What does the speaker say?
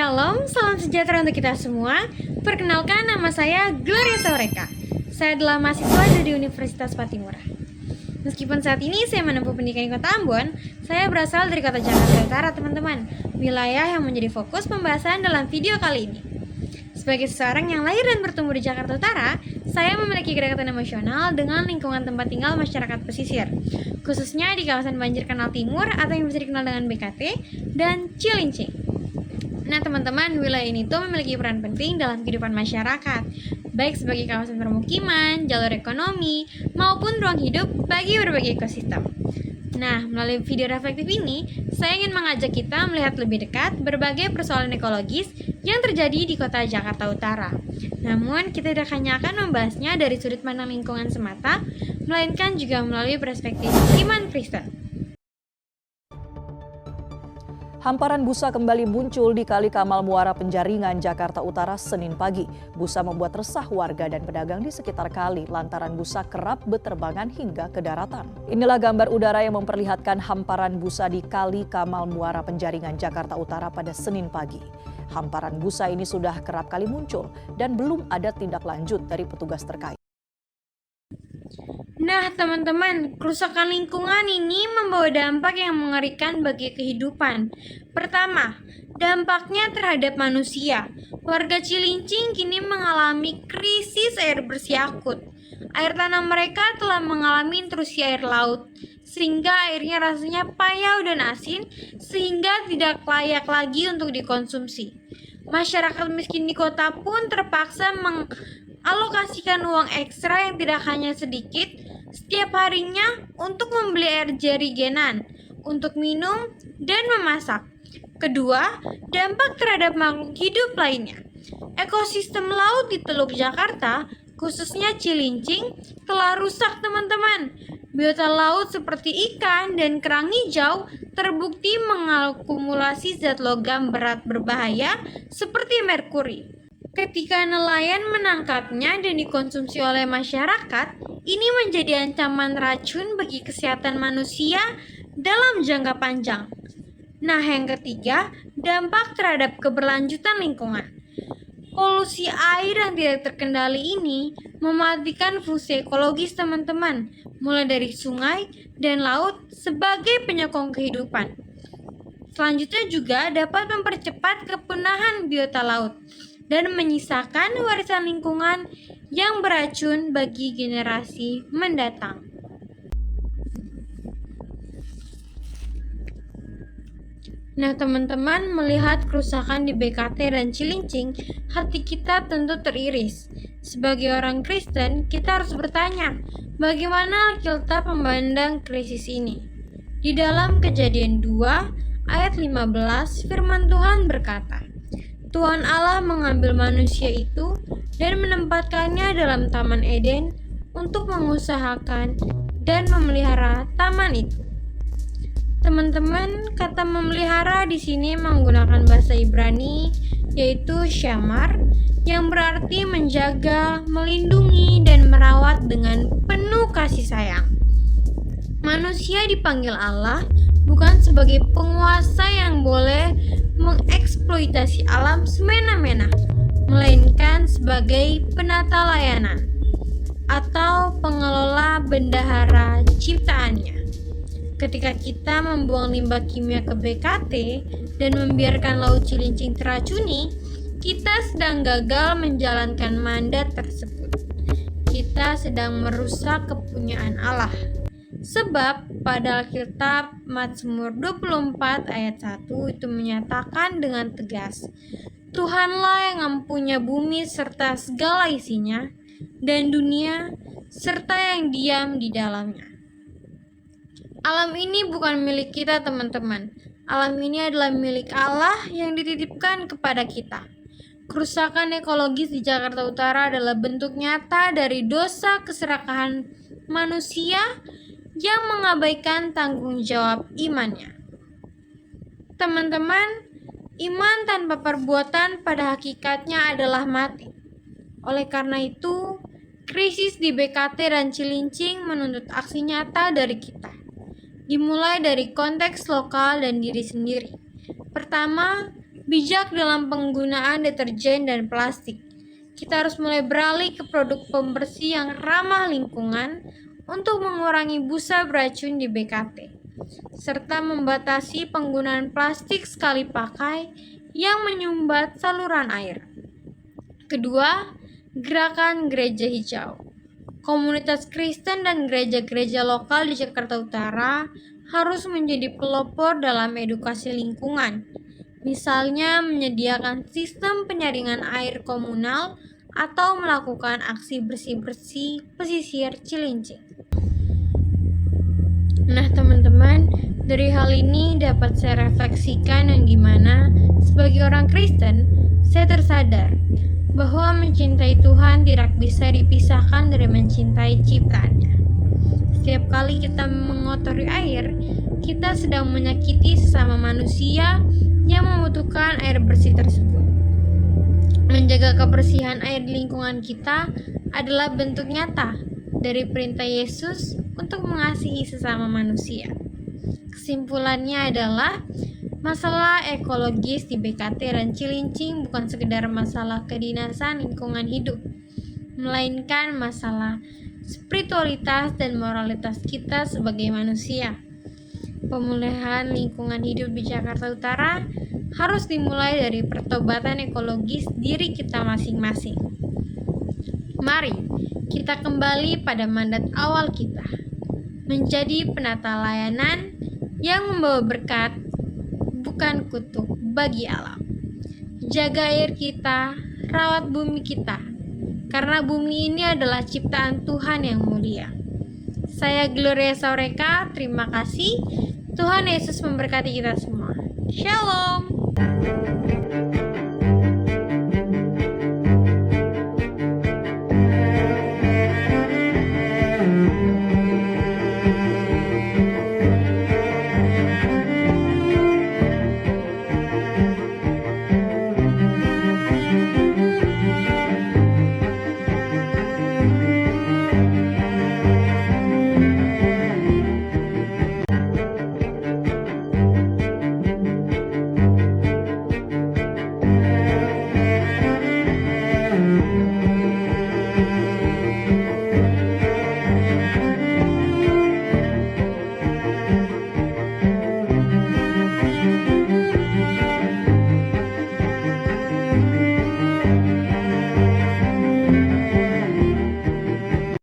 Shalom, salam sejahtera untuk kita semua. Perkenalkan, nama saya Gloria Saureka. Saya adalah mahasiswa dari Universitas Patimura. Meskipun saat ini saya menempuh pendidikan di Kota Ambon, saya berasal dari Kota Jakarta Utara, teman-teman. Wilayah yang menjadi fokus pembahasan dalam video kali ini. Sebagai seseorang yang lahir dan bertumbuh di Jakarta Utara, saya memiliki kedekatan emosional dengan lingkungan tempat tinggal masyarakat pesisir, khususnya di kawasan Banjir Kanal Timur atau yang bisa dikenal dengan BKT dan Cilincing. Nah teman-teman, wilayah ini tuh memiliki peran penting dalam kehidupan masyarakat, baik sebagai kawasan permukiman, jalur ekonomi, maupun ruang hidup bagi berbagai ekosistem. Nah, melalui video reflektif ini, saya ingin mengajak kita melihat lebih dekat berbagai persoalan ekologis yang terjadi di kota Jakarta Utara. Namun, kita tidak hanya akan membahasnya dari sudut pandang lingkungan semata, melainkan juga melalui perspektif iman Kristen. Hamparan busa kembali muncul di Kali Kamal Muara Penjaringan, Jakarta Utara, Senin pagi. Busa membuat resah warga dan pedagang di sekitar kali lantaran busa kerap berterbangan hingga ke daratan. Inilah gambar udara yang memperlihatkan hamparan busa di Kali Kamal Muara Penjaringan, Jakarta Utara pada Senin pagi. Hamparan busa ini sudah kerap kali muncul dan belum ada tindak lanjut dari petugas terkait. Nah teman-teman, kerusakan lingkungan ini membawa dampak yang mengerikan bagi kehidupan. Pertama, dampaknya terhadap manusia. Warga Cilincing kini mengalami krisis air bersih akut. Air tanah mereka telah mengalami intrusi air laut, sehingga airnya rasanya payau dan asin, sehingga tidak layak lagi untuk dikonsumsi. Masyarakat miskin di kota pun terpaksa mengalokasikan uang ekstra yang tidak hanya sedikit setiap harinya untuk membeli air jerigenan, untuk minum, dan memasak. Kedua, dampak terhadap makhluk hidup lainnya. Ekosistem laut di Teluk Jakarta, khususnya Cilincing, telah rusak teman-teman. Biota laut seperti ikan dan kerang hijau terbukti mengakumulasi zat logam berat berbahaya seperti merkuri. Ketika nelayan menangkapnya dan dikonsumsi oleh masyarakat, ini menjadi ancaman racun bagi kesehatan manusia dalam jangka panjang. Nah, yang ketiga, dampak terhadap keberlanjutan lingkungan. Polusi air yang tidak terkendali ini mematikan fungsi ekologis teman-teman, mulai dari sungai dan laut sebagai penyokong kehidupan. Selanjutnya juga dapat mempercepat kepunahan biota laut dan menyisakan warisan lingkungan yang beracun bagi generasi mendatang. Nah teman-teman, melihat kerusakan di BKT dan Cilincing, hati kita tentu teriris. Sebagai orang Kristen, kita harus bertanya, bagaimana Alkitab memandang krisis ini? Di dalam Kejadian 2 ayat 15, firman Tuhan berkata, Tuhan Allah mengambil manusia itu dan menempatkannya dalam Taman Eden untuk mengusahakan dan memelihara taman itu. Teman-teman, kata memelihara di sini menggunakan bahasa Ibrani, yaitu shamar, yang berarti menjaga, melindungi, dan merawat dengan penuh kasih sayang. Manusia dipanggil Allah bukan sebagai penguasa yang boleh mengeksploitasi alam semena-mena, melainkan sebagai penata layanan atau pengelola bendahara ciptaannya. Ketika kita membuang limbah kimia ke BKT dan membiarkan Laut Cilincing teracuni, kita sedang gagal menjalankan mandat tersebut. Kita sedang merusak kepunyaan Allah. Sebab pada Alkitab Mazmur 24 ayat 1 itu menyatakan dengan tegas, Tuhanlah yang mempunyai bumi serta segala isinya, dan dunia serta yang diam di dalamnya. Alam ini bukan milik kita teman-teman. Alam ini adalah milik Allah yang dititipkan kepada kita. Kerusakan ekologis di Jakarta Utara adalah bentuk nyata dari dosa keserakahan manusia yang mengabaikan tanggung jawab imannya. Teman-teman, iman tanpa perbuatan pada hakikatnya adalah mati. Oleh karena itu, krisis di BKT dan Cilincing menuntut aksi nyata dari kita. Dimulai dari konteks lokal dan diri sendiri. Pertama, bijak dalam penggunaan deterjen dan plastik. Kita harus mulai beralih ke produk pembersih yang ramah lingkungan untuk mengurangi busa beracun di BKT, serta membatasi penggunaan plastik sekali pakai yang menyumbat saluran air. Kedua, gerakan gereja hijau. Komunitas Kristen dan gereja-gereja lokal di Jakarta Utara harus menjadi pelopor dalam edukasi lingkungan. Misalnya menyediakan sistem penyaringan air komunal atau melakukan aksi bersih-bersih pesisir Cilincing. Nah teman-teman, dari hal ini dapat saya refleksikan yang gimana sebagai orang Kristen, saya tersadar bahwa mencintai Tuhan tidak bisa dipisahkan dari mencintai ciptaannya. Setiap kali kita mengotori air, kita sedang menyakiti sesama manusia yang membutuhkan air bersih tersebut. Menjaga kebersihan air di lingkungan kita adalah bentuk nyata dari perintah Yesus untuk mengasihi sesama manusia. Kesimpulannya adalah masalah ekologis di BKT dan Cilincing bukan sekedar masalah kedinasan lingkungan hidup, melainkan masalah spiritualitas dan moralitas kita sebagai manusia. Pemulihan lingkungan hidup di Jakarta Utara harus dimulai dari pertobatan ekologis diri kita masing-masing. Mari kita kembali pada mandat awal kita, menjadi penata layanan yang membawa berkat, bukan kutuk bagi alam. Jaga air kita, rawat bumi kita, karena bumi ini adalah ciptaan Tuhan yang mulia. Saya Gloria Saureka, terima kasih. Tuhan Yesus memberkati kita semua. Shalom.